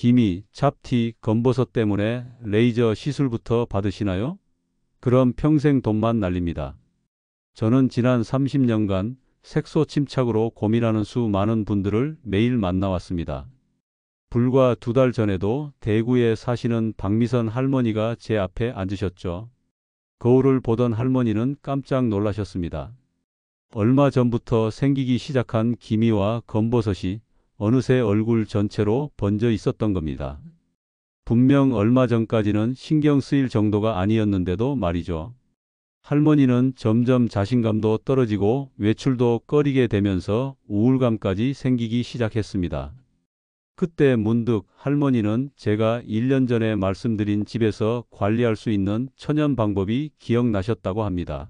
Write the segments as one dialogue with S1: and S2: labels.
S1: 기미, 잡티, 검버섯 때문에 레이저 시술부터 받으시나요? 그럼 평생 돈만 날립니다. 저는 지난 30년간 색소 침착으로 고민하는 수많은 분들을 매일 만나왔습니다. 불과 2달 전에도 대구에 사시는 박미선 할머니가 제 앞에 앉으셨죠. 거울을 보던 할머니는 깜짝 놀라셨습니다. 얼마 전부터 생기기 시작한 기미와 검버섯이 어느새 얼굴 전체로 번져 있었던 겁니다. 분명 얼마 전까지는 신경 쓰일 정도가 아니었는데도 말이죠. 할머니는 점점 자신감도 떨어지고 외출도 꺼리게 되면서 우울감까지 생기기 시작했습니다. 그때 문득 할머니는 제가 1년 전에 말씀드린 집에서 관리할 수 있는 천연 방법이 기억나셨다고 합니다.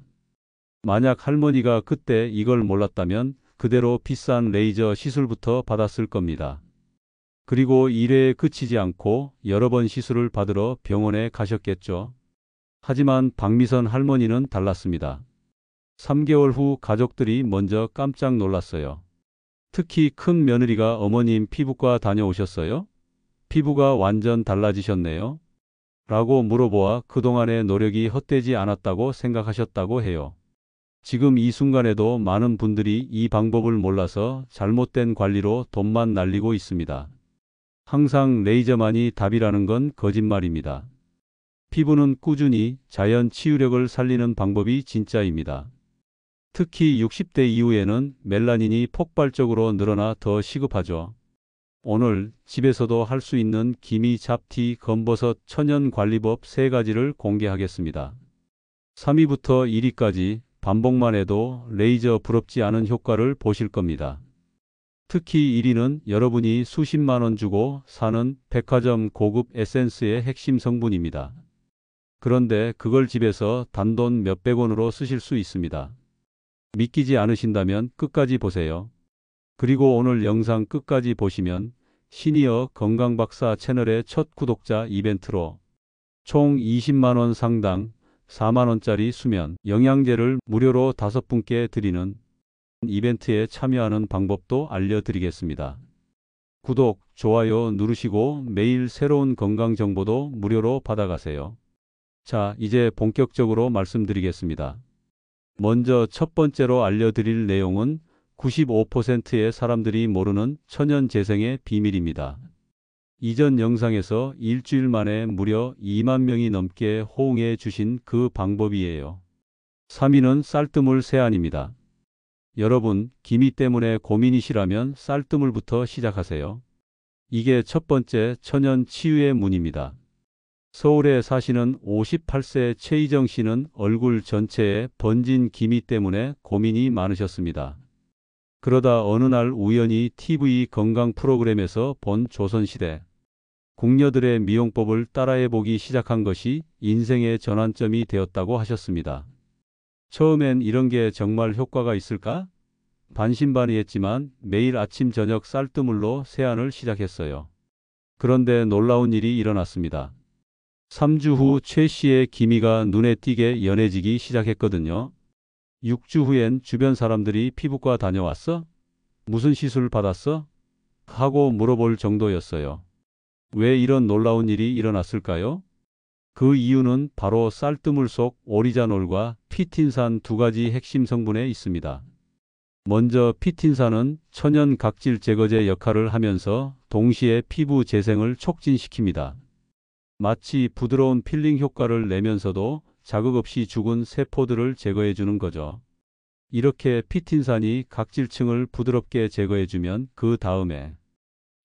S1: 만약 할머니가 그때 이걸 몰랐다면 그대로 비싼 레이저 시술부터 받았을 겁니다. 그리고 일에 그치지 않고 여러 번 시술을 받으러 병원에 가셨겠죠. 하지만 박미선 할머니는 달랐습니다. 3개월 후 가족들이 먼저 깜짝 놀랐어요. 특히 큰 며느리가 어머님 피부과 다녀오셨어요? 피부가 완전 달라지셨네요. 라고 물어보아 그동안의 노력이 헛되지 않았다고 생각하셨다고 해요. 지금 이 순간에도 많은 분들이 이 방법을 몰라서 잘못된 관리로 돈만 날리고 있습니다. 항상 레이저만이 답이라는 건 거짓말입니다. 피부는 꾸준히 자연 치유력을 살리는 방법이 진짜입니다. 특히 60대 이후에는 멜라닌이 폭발적으로 늘어나 더 시급하죠. 오늘 집에서도 할 수 있는 기미, 잡티, 검버섯, 천연 관리법 3가지를 공개하겠습니다. 3위부터 1위까지 반복만 해도 레이저 부럽지 않은 효과를 보실 겁니다. 특히 1위는 여러분이 수십만 원 주고 사는 백화점 고급 에센스의 핵심 성분입니다. 그런데 그걸 집에서 단돈 몇백 원으로 쓰실 수 있습니다. 믿기지 않으신다면 끝까지 보세요. 그리고 오늘 영상 끝까지 보시면 시니어 건강박사 채널의 첫 구독자 이벤트로 총 20만 원 상당 4만 원짜리 수면 영양제를 무료로 5분께 드리는 이벤트에 참여하는 방법도 알려드리겠습니다. 구독, 좋아요 누르시고 매일 새로운 건강 정보도 무료로 받아가세요. 자, 이제 본격적으로 말씀드리겠습니다. 먼저 첫 번째로 알려드릴 내용은 95%의 사람들이 모르는 천연 재생의 비밀입니다. 이전 영상에서 일주일 만에 무려 2만 명이 넘게 호응해 주신 그 방법이에요. 3위는 쌀뜨물 세안입니다. 여러분, 기미 때문에 고민이시라면 쌀뜨물부터 시작하세요. 이게 첫 번째 천연 치유의 문입니다. 서울에 사시는 58세 최희정 씨는 얼굴 전체에 번진 기미 때문에 고민이 많으셨습니다. 그러다 어느 날 우연히 TV 건강 프로그램에서 본 조선시대 궁녀들의 미용법을 따라해보기 시작한 것이 인생의 전환점이 되었다고 하셨습니다. 처음엔 이런 게 정말 효과가 있을까? 반신반의했지만 매일 아침 저녁 쌀뜨물로 세안을 시작했어요. 그런데 놀라운 일이 일어났습니다. 3주 후 최 씨의 기미가 눈에 띄게 연해지기 시작했거든요. 6주 후엔 주변 사람들이 피부과 다녀왔어? 무슨 시술 받았어? 하고 물어볼 정도였어요. 왜 이런 놀라운 일이 일어났을까요? 그 이유는 바로 쌀뜨물 속 오리자놀과 피틴산 2가지 핵심 성분에 있습니다. 먼저 피틴산은 천연 각질 제거제 역할을 하면서 동시에 피부 재생을 촉진시킵니다. 마치 부드러운 필링 효과를 내면서도 자극 없이 죽은 세포들을 제거해주는 거죠. 이렇게 피틴산이 각질층을 부드럽게 제거해주면 그 다음에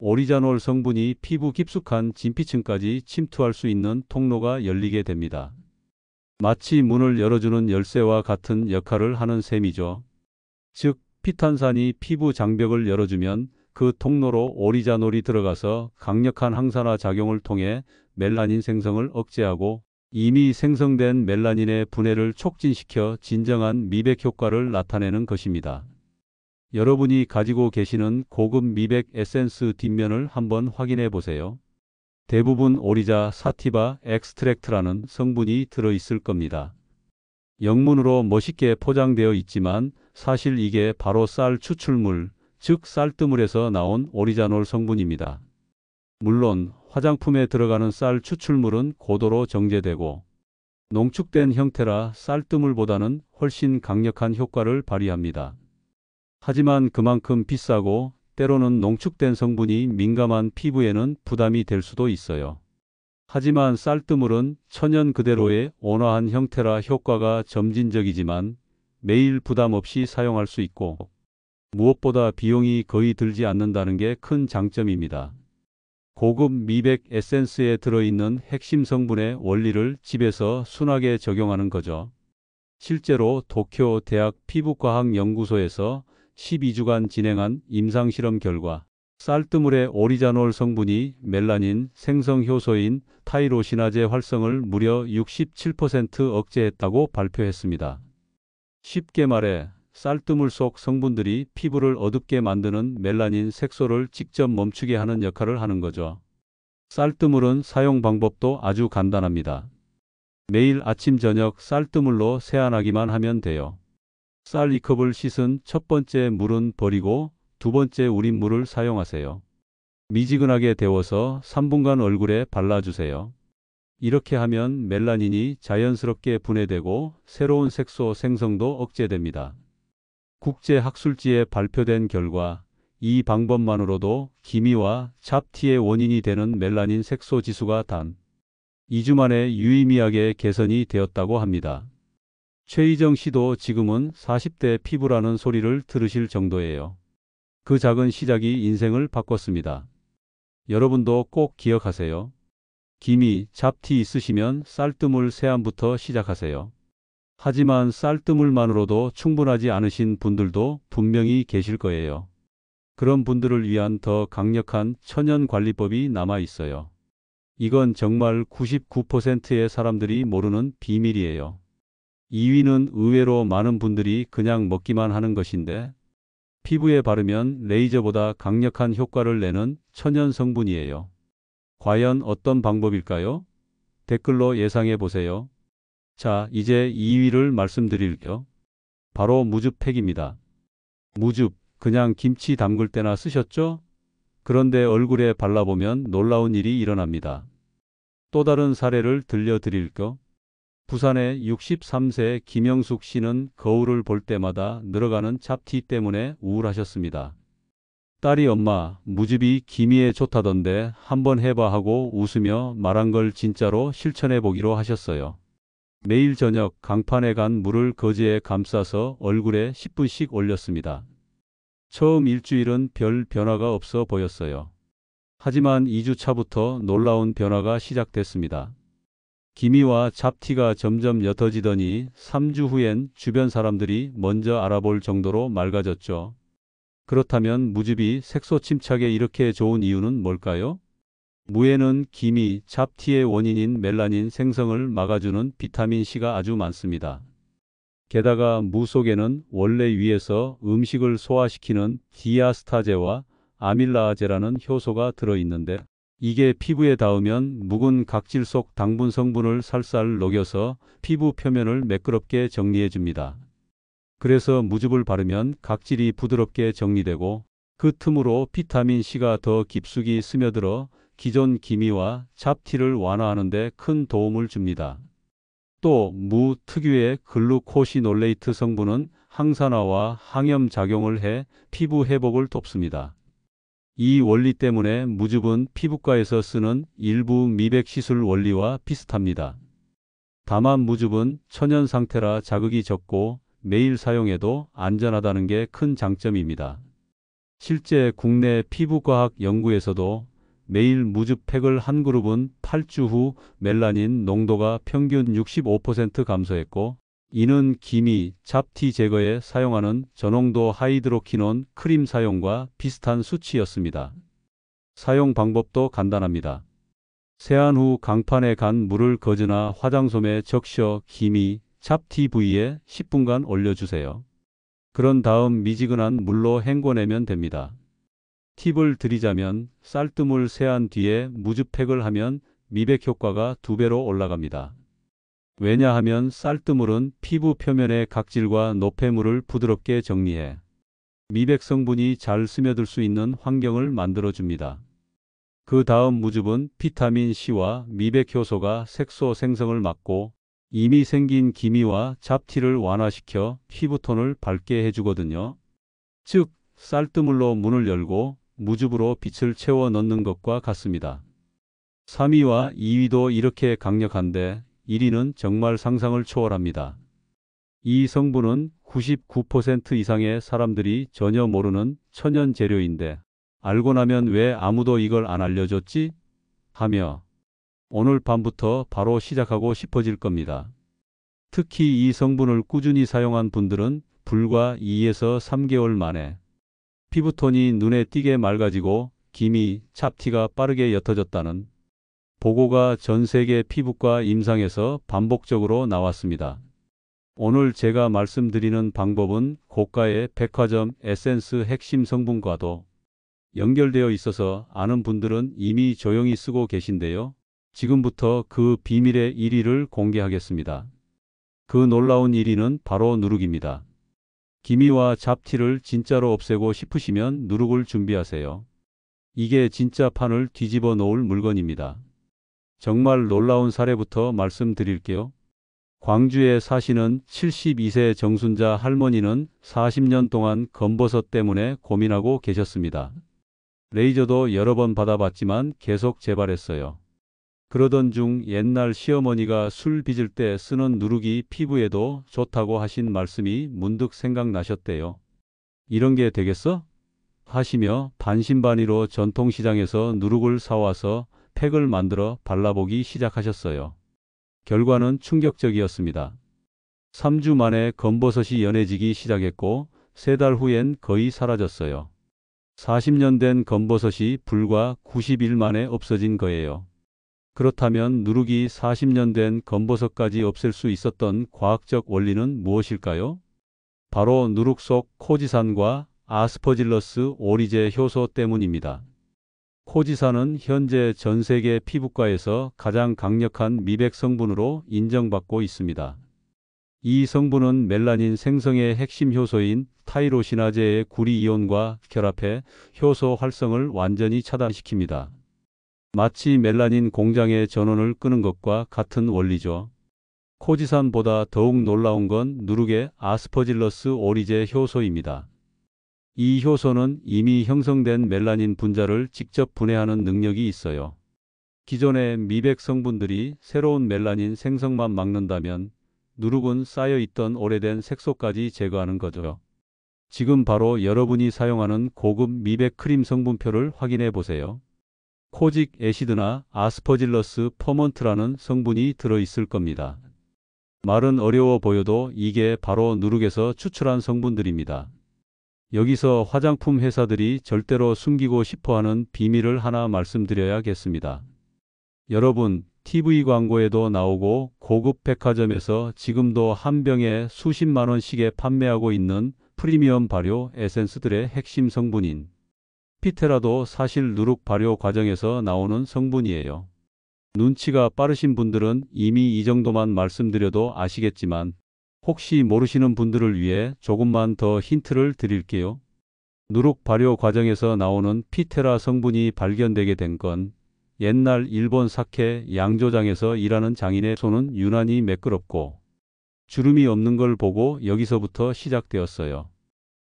S1: 오리자놀 성분이 피부 깊숙한 진피층까지 침투할 수 있는 통로가 열리게 됩니다. 마치 문을 열어주는 열쇠와 같은 역할을 하는 셈이죠. 즉, 피탄산이 피부 장벽을 열어주면 그 통로로 오리자놀이 들어가서 강력한 항산화 작용을 통해 멜라닌 생성을 억제하고 이미 생성된 멜라닌의 분해를 촉진시켜 진정한 미백 효과를 나타내는 것입니다. 여러분이 가지고 계시는 고급 미백 에센스 뒷면을 한번 확인해 보세요. 대부분 오리자 사티바 엑스트랙트라는 성분이 들어있을 겁니다. 영문으로 멋있게 포장되어 있지만 사실 이게 바로 쌀 추출물, 즉 쌀뜨물에서 나온 오리자놀 성분입니다. 물론 화장품에 들어가는 쌀 추출물은 고도로 정제되고 농축된 형태라 쌀뜨물보다는 훨씬 강력한 효과를 발휘합니다. 하지만 그만큼 비싸고 때로는 농축된 성분이 민감한 피부에는 부담이 될 수도 있어요. 하지만 쌀뜨물은 천연 그대로의 온화한 형태라 효과가 점진적이지만 매일 부담 없이 사용할 수 있고 무엇보다 비용이 거의 들지 않는다는 게 큰 장점입니다. 고급 미백 에센스에 들어있는 핵심 성분의 원리를 집에서 순하게 적용하는 거죠. 실제로 도쿄 대학 피부과학연구소에서 12주간 진행한 임상실험 결과 쌀뜨물의 오리자놀 성분이 멜라닌 생성 효소인 타이로시나제 활성을 무려 67% 억제했다고 발표했습니다. 쉽게 말해 쌀뜨물 속 성분들이 피부를 어둡게 만드는 멜라닌 색소를 직접 멈추게 하는 역할을 하는 거죠. 쌀뜨물은 사용 방법도 아주 간단합니다. 매일 아침 저녁 쌀뜨물로 세안하기만 하면 돼요. 쌀 2컵을 씻은 첫 번째 물은 버리고 두 번째 우린 물을 사용하세요. 미지근하게 데워서 3분간 얼굴에 발라주세요. 이렇게 하면 멜라닌이 자연스럽게 분해되고 새로운 색소 생성도 억제됩니다. 국제학술지에 발표된 결과 이 방법만으로도 기미와 잡티의 원인이 되는 멜라닌 색소 지수가 단 2주 만에 유의미하게 개선이 되었다고 합니다. 최희정 씨도 지금은 40대 피부라는 소리를 들으실 정도예요. 그 작은 시작이 인생을 바꿨습니다. 여러분도 꼭 기억하세요. 기미, 잡티 있으시면 쌀뜨물 세안부터 시작하세요. 하지만 쌀뜨물만으로도 충분하지 않으신 분들도 분명히 계실 거예요. 그런 분들을 위한 더 강력한 천연 관리법이 남아 있어요. 이건 정말 99%의 사람들이 모르는 비밀이에요. 2위는 의외로 많은 분들이 그냥 먹기만 하는 것인데 피부에 바르면 레이저보다 강력한 효과를 내는 천연 성분이에요. 과연 어떤 방법일까요? 댓글로 예상해 보세요. 자, 이제 2위를 말씀드릴게요. 바로 무즙팩입니다. 무즙, 그냥 김치 담글 때나 쓰셨죠? 그런데 얼굴에 발라보면 놀라운 일이 일어납니다. 또 다른 사례를 들려드릴게요. 부산의 63세 김영숙 씨는 거울을 볼 때마다 늘어가는 잡티 때문에 우울하셨습니다. 딸이 엄마, 무즙이 기미에 좋다던데 한번 해봐 하고 웃으며 말한 걸 진짜로 실천해 보기로 하셨어요. 매일 저녁 강판에 간 물을 거즈에 감싸서 얼굴에 10분씩 올렸습니다. 처음 일주일은 별 변화가 없어 보였어요. 하지만 2주 차부터 놀라운 변화가 시작됐습니다. 기미와 잡티가 점점 옅어지더니 3주 후엔 주변 사람들이 먼저 알아볼 정도로 맑아졌죠. 그렇다면 무즙이 색소 침착에 이렇게 좋은 이유는 뭘까요? 무에는 기미, 잡티의 원인인 멜라닌 생성을 막아주는 비타민C가 아주 많습니다. 게다가 무 속에는 원래 위에서 음식을 소화시키는 디아스타제와 아밀라아제라는 효소가 들어있는데 이게 피부에 닿으면 묵은 각질 속 당분 성분을 살살 녹여서 피부 표면을 매끄럽게 정리해줍니다. 그래서 무즙을 바르면 각질이 부드럽게 정리되고 그 틈으로 비타민C가 더 깊숙이 스며들어 기존 기미와 잡티를 완화하는 데 큰 도움을 줍니다. 또 무 특유의 글루코시놀레이트 성분은 항산화와 항염 작용을 해 피부 회복을 돕습니다. 이 원리 때문에 무즙은 피부과에서 쓰는 일부 미백 시술 원리와 비슷합니다. 다만 무즙은 천연 상태라 자극이 적고 매일 사용해도 안전하다는 게 큰 장점입니다. 실제 국내 피부과학 연구에서도 매일 무즙팩을 한 그룹은 8주 후 멜라닌 농도가 평균 65% 감소했고 이는 기미, 잡티 제거에 사용하는 저농도 하이드로키논 크림 사용과 비슷한 수치였습니다. 사용 방법도 간단합니다. 세안 후 강판에 간 물을 거즈나 화장솜에 적셔 기미, 잡티 부위에 10분간 올려주세요. 그런 다음 미지근한 물로 헹궈내면 됩니다. 팁을 드리자면 쌀뜨물 세안 뒤에 무즙팩을 하면 미백 효과가 2배로 올라갑니다. 왜냐하면 쌀뜨물은 피부 표면의 각질과 노폐물을 부드럽게 정리해 미백 성분이 잘 스며들 수 있는 환경을 만들어줍니다. 그 다음 무즙은 비타민 C와 미백 효소가 색소 생성을 막고 이미 생긴 기미와 잡티를 완화시켜 피부톤을 밝게 해주거든요. 즉, 쌀뜨물로 문을 열고 무즙으로 빛을 채워 넣는 것과 같습니다. 3위와 2위도 이렇게 강력한데 1위는 정말 상상을 초월합니다. 이 성분은 99% 이상의 사람들이 전혀 모르는 천연 재료인데 알고 나면 왜 아무도 이걸 안 알려줬지? 하며 오늘 밤부터 바로 시작하고 싶어질 겁니다. 특히 이 성분을 꾸준히 사용한 분들은 불과 2에서 3개월 만에 피부톤이 눈에 띄게 맑아지고 기미, 잡티가 빠르게 옅어졌다는 보고가 전 세계 피부과 임상에서 반복적으로 나왔습니다. 오늘 제가 말씀드리는 방법은 고가의 백화점 에센스 핵심 성분과도 연결되어 있어서 아는 분들은 이미 조용히 쓰고 계신데요. 지금부터 그 비밀의 1위를 공개하겠습니다. 그 놀라운 1위는 바로 누룩입니다. 기미와 잡티를 진짜로 없애고 싶으시면 누룩을 준비하세요. 이게 진짜 판을 뒤집어 놓을 물건입니다. 정말 놀라운 사례부터 말씀드릴게요. 광주에 사시는 72세 정순자 할머니는 40년 동안 검버섯 때문에 고민하고 계셨습니다. 레이저도 여러 번 받아봤지만 계속 재발했어요. 그러던 중 옛날 시어머니가 술 빚을 때 쓰는 누룩이 피부에도 좋다고 하신 말씀이 문득 생각나셨대요. 이런 게 되겠어? 하시며 반신반의로 전통시장에서 누룩을 사와서 팩을 만들어 발라보기 시작하셨어요. 결과는 충격적이었습니다. 3주 만에 검버섯이 연해지기 시작했고 3달 후엔 거의 사라졌어요. 40년 된 검버섯이 불과 90일 만에 없어진 거예요. 그렇다면 누룩이 40년 된 검버섯까지 없앨 수 있었던 과학적 원리는 무엇일까요? 바로 누룩 속 코지산과 아스퍼질러스 오리제 효소 때문입니다. 코지산은 현재 전 세계 피부과에서 가장 강력한 미백 성분으로 인정받고 있습니다. 이 성분은 멜라닌 생성의 핵심 효소인 타이로시나제의 구리이온과 결합해 효소 활성을 완전히 차단시킵니다. 마치 멜라닌 공장의 전원을 끄는 것과 같은 원리죠. 코지산보다 더욱 놀라운 건 누룩의 아스퍼질러스 오리제 효소입니다. 이 효소는 이미 형성된 멜라닌 분자를 직접 분해하는 능력이 있어요. 기존의 미백 성분들이 새로운 멜라닌 생성만 막는다면 누룩은 쌓여있던 오래된 색소까지 제거하는 거죠. 지금 바로 여러분이 사용하는 고급 미백 크림 성분표를 확인해 보세요. 코직 애시드나 아스퍼질러스 퍼먼트라는 성분이 들어있을 겁니다. 말은 어려워 보여도 이게 바로 누룩에서 추출한 성분들입니다. 여기서 화장품 회사들이 절대로 숨기고 싶어하는 비밀을 하나 말씀드려야겠습니다. 여러분, TV 광고에도 나오고 고급 백화점에서 지금도 한 병에 수십만 원씩에 판매하고 있는 프리미엄 발효 에센스들의 핵심 성분인 피테라도 사실 누룩 발효 과정에서 나오는 성분이에요. 눈치가 빠르신 분들은 이미 이 정도만 말씀드려도 아시겠지만 혹시 모르시는 분들을 위해 조금만 더 힌트를 드릴게요. 누룩 발효 과정에서 나오는 피테라 성분이 발견되게 된 건 옛날 일본 사케 양조장에서 일하는 장인의 손은 유난히 매끄럽고 주름이 없는 걸 보고 여기서부터 시작되었어요.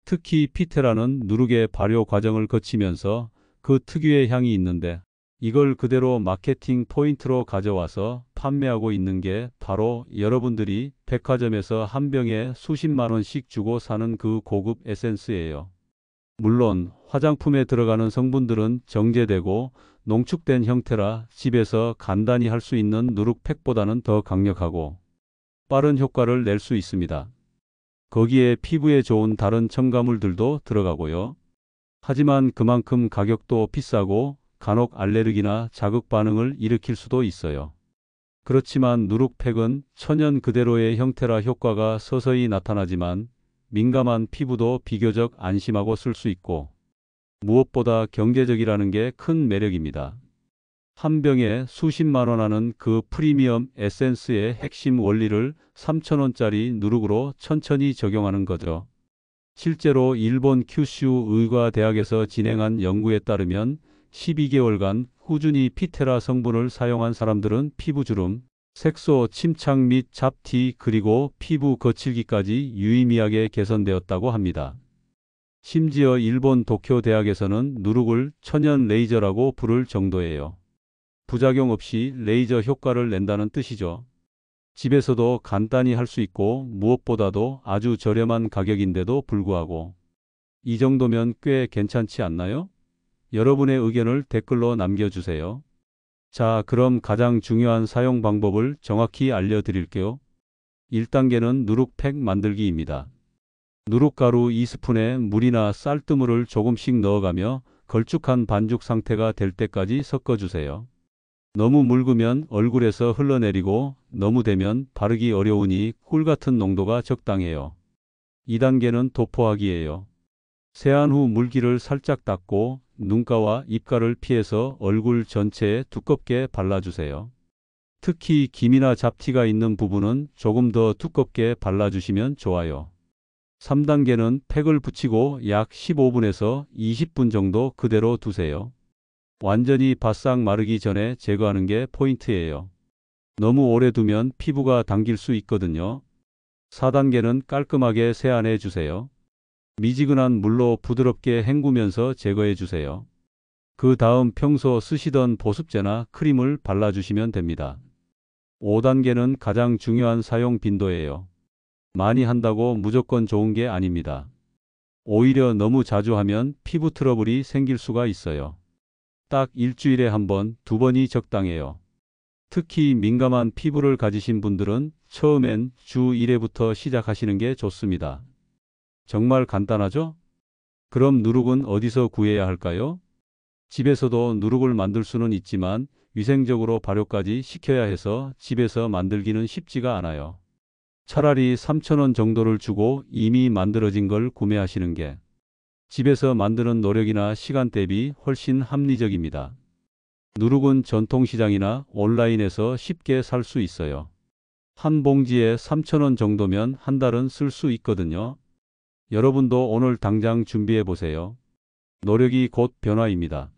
S1: 특히 피테라는 누룩의 발효 과정을 거치면서 그 특유의 향이 있는데 이걸 그대로 마케팅 포인트로 가져와서 판매하고 있는 게 바로 여러분들이 백화점에서 한 병에 수십만 원씩 주고 사는 그 고급 에센스예요. 물론 화장품에 들어가는 성분들은 정제되고 농축된 형태라 집에서 간단히 할 수 있는 누룩팩보다는 더 강력하고 빠른 효과를 낼 수 있습니다. 거기에 피부에 좋은 다른 첨가물들도 들어가고요. 하지만 그만큼 가격도 비싸고 간혹 알레르기나 자극 반응을 일으킬 수도 있어요. 그렇지만 누룩팩은 천연 그대로의 형태라 효과가 서서히 나타나지만 민감한 피부도 비교적 안심하고 쓸 수 있고 무엇보다 경제적이라는 게 큰 매력입니다. 한 병에 수십만 원 하는 그 프리미엄 에센스의 핵심 원리를 3,000원짜리 누룩으로 천천히 적용하는 거죠. 실제로 일본 큐슈 의과대학에서 진행한 연구에 따르면 12개월간 꾸준히 피테라 성분을 사용한 사람들은 피부주름, 색소 침착 및 잡티 그리고 피부 거칠기까지 유의미하게 개선되었다고 합니다. 심지어 일본 도쿄 대학에서는 누룩을 천연 레이저라고 부를 정도예요. 부작용 없이 레이저 효과를 낸다는 뜻이죠. 집에서도 간단히 할 수 있고 무엇보다도 아주 저렴한 가격인데도 불구하고 이 정도면 꽤 괜찮지 않나요? 여러분의 의견을 댓글로 남겨주세요. 자, 그럼 가장 중요한 사용 방법을 정확히 알려드릴게요. 1단계는 누룩팩 만들기입니다. 누룩가루 2스푼에 물이나 쌀뜨물을 조금씩 넣어가며 걸쭉한 반죽 상태가 될 때까지 섞어주세요. 너무 묽으면 얼굴에서 흘러내리고 너무 되면 바르기 어려우니 꿀 같은 농도가 적당해요. 2단계는 도포하기예요. 세안 후 물기를 살짝 닦고 눈가와 입가를 피해서 얼굴 전체에 두껍게 발라주세요. 특히 김이나 잡티가 있는 부분은 조금 더 두껍게 발라주시면 좋아요. 3단계는 팩을 붙이고 약 15분에서 20분 정도 그대로 두세요. 완전히 바싹 마르기 전에 제거하는 게 포인트예요. 너무 오래 두면 피부가 당길 수 있거든요. 4단계는 깔끔하게 세안해 주세요. 미지근한 물로 부드럽게 헹구면서 제거해 주세요. 그 다음 평소 쓰시던 보습제나 크림을 발라주시면 됩니다. 5단계는 가장 중요한 사용 빈도예요. 많이 한다고 무조건 좋은 게 아닙니다. 오히려 너무 자주 하면 피부 트러블이 생길 수가 있어요. 딱 일주일에 한 번, 두 번이 적당해요. 특히 민감한 피부를 가지신 분들은 처음엔 주 1회부터 시작하시는 게 좋습니다. 정말 간단하죠? 그럼 누룩은 어디서 구해야 할까요? 집에서도 누룩을 만들 수는 있지만 위생적으로 발효까지 시켜야 해서 집에서 만들기는 쉽지가 않아요. 차라리 3,000원 정도를 주고 이미 만들어진 걸 구매하시는 게 집에서 만드는 노력이나 시간 대비 훨씬 합리적입니다. 누룩은 전통시장이나 온라인에서 쉽게 살 수 있어요. 한 봉지에 3,000원 정도면 한 달은 쓸 수 있거든요. 여러분도 오늘 당장 준비해 보세요. 노력이 곧 변화입니다.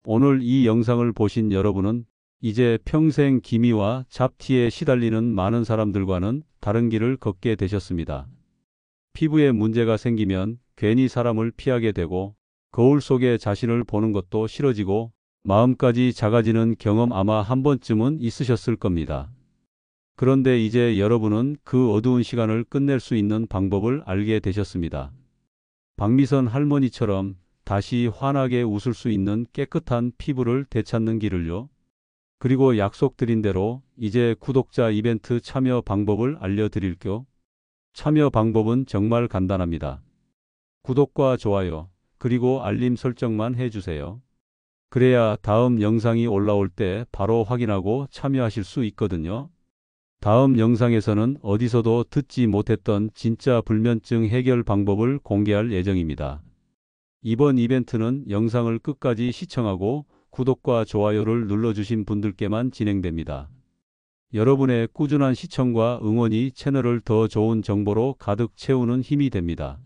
S1: 오늘 이 영상을 보신 여러분은 이제 평생 기미와 잡티에 시달리는 많은 사람들과는 다른 길을 걷게 되셨습니다. 피부에 문제가 생기면 괜히 사람을 피하게 되고 거울 속에 자신을 보는 것도 싫어지고 마음까지 작아지는 경험 아마 한 번쯤은 있으셨을 겁니다. 그런데 이제 여러분은 그 어두운 시간을 끝낼 수 있는 방법을 알게 되셨습니다. 박미선 할머니처럼 다시 환하게 웃을 수 있는 깨끗한 피부를 되찾는 길을요. 그리고 약속드린 대로 이제 구독자 이벤트 참여 방법을 알려드릴게요. 참여 방법은 정말 간단합니다. 구독과 좋아요, 그리고 알림 설정만 해주세요. 그래야 다음 영상이 올라올 때 바로 확인하고 참여하실 수 있거든요. 다음 영상에서는 어디서도 듣지 못했던 진짜 불면증 해결 방법을 공개할 예정입니다. 이번 이벤트는 영상을 끝까지 시청하고 구독과 좋아요를 눌러주신 분들께만 진행됩니다. 여러분의 꾸준한 시청과 응원이 채널을 더 좋은 정보로 가득 채우는 힘이 됩니다.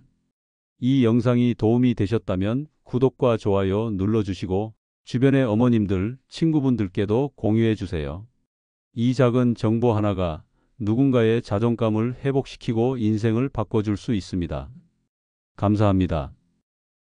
S1: 이 영상이 도움이 되셨다면 구독과 좋아요 눌러주시고 주변의 어머님들, 친구분들께도 공유해 주세요. 이 작은 정보 하나가 누군가의 자존감을 회복시키고 인생을 바꿔줄 수 있습니다. 감사합니다.